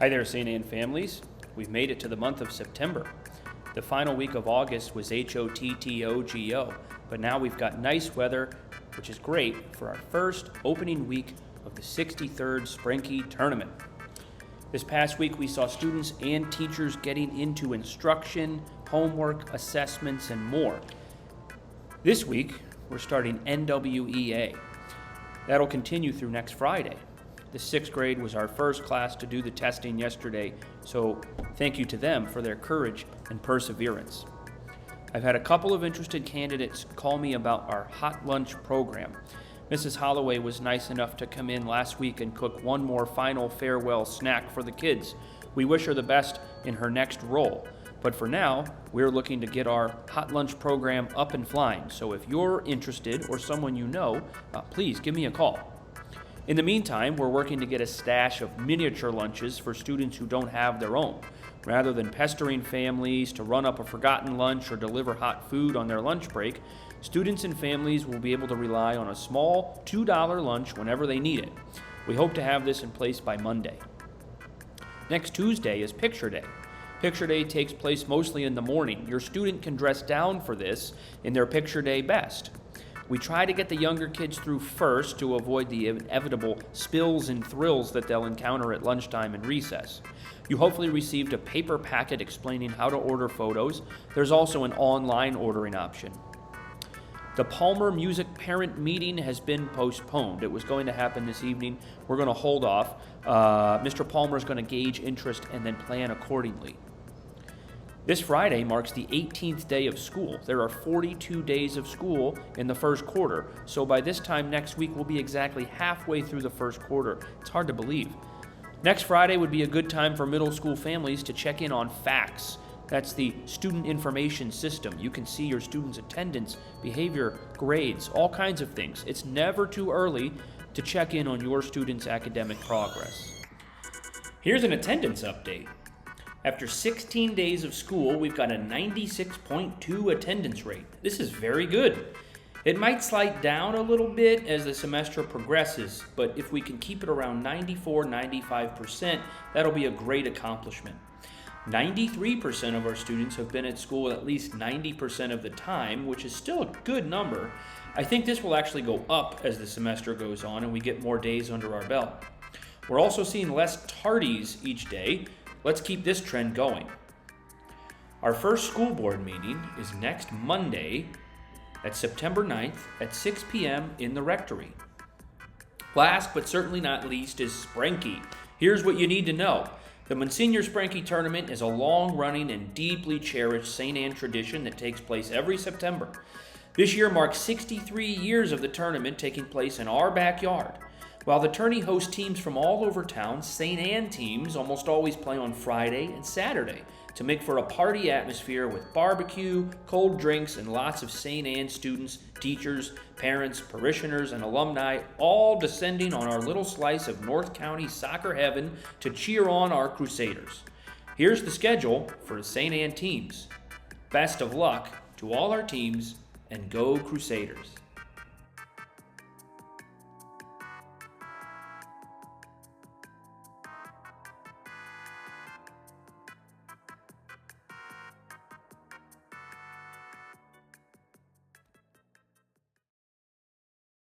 Hi there, St. Anne families. We've made it to the month of September. The final week of August was HOTTOGO, but now we've got nice weather, which is great for our first opening week of the 63rd Sprinky Tournament. This past week, we saw students and teachers getting into instruction, homework, assessments, and more. This week, we're starting NWEA. That'll continue through next Friday. The 6th grade was our first class to do the testing yesterday, so thank you to them for their courage and perseverance. I've had a couple of interested candidates call me about our hot lunch program. Mrs. Holloway was nice enough to come in last week and cook one more final farewell snack for the kids. We wish her the best in her next role, but for now, we're looking to get our hot lunch program up and flying, so if you're interested or someone you know, please give me a call. In the meantime, we're working to get a stash of miniature lunches for students who don't have their own. Rather than pestering families to run up a forgotten lunch or deliver hot food on their lunch break, students and families will be able to rely on a small $2 lunch whenever they need it. We hope to have this in place by Monday. Next Tuesday is Picture Day. Picture Day takes place mostly in the morning. Your student can dress down for this in their Picture Day best. We try to get the younger kids through first to avoid the inevitable spills and thrills that they'll encounter at lunchtime and recess. You hopefully received a paper packet explaining how to order photos. There's also an online ordering option. The Palmer Music Parent Meeting has been postponed. It was going to happen this evening. We're going to hold off. Mr. Palmer is going to gauge interest and then plan accordingly. This Friday marks the 18th day of school. There are 42 days of school in the first quarter, so by this time next week we'll be exactly halfway through the first quarter. It's hard to believe. Next Friday would be a good time for middle school families to check in on FACS. That's the Student Information System. You can see your students' attendance, behavior, grades, all kinds of things. It's never too early to check in on your students' academic progress. Here's an attendance update. After 16 days of school, we've got a 96.2 attendance rate. This is very good. It might slide down a little bit as the semester progresses, but if we can keep it around 94-95%, that'll be a great accomplishment. 93% of our students have been at school at least 90% of the time, which is still a good number. I think this will actually go up as the semester goes on and we get more days under our belt. We're also seeing less tardies each day. Let's keep this trend going. Our first school board meeting is next Monday at September 9th at 6 p.m. in the rectory. Last but certainly not least is Sprinky. Here's what you need to know. The Monsignor Sprinky Tournament is a long-running and deeply cherished St. Anne tradition that takes place every September. This year marks 63 years of the tournament taking place in our backyard. While the tourney hosts teams from all over town, St. Anne teams almost always play on Friday and Saturday to make for a party atmosphere with barbecue, cold drinks, and lots of St. Anne students, teachers, parents, parishioners, and alumni all descending on our little slice of North County soccer heaven to cheer on our Crusaders. Here's the schedule for the St. Anne teams. Best of luck to all our teams, and go Crusaders!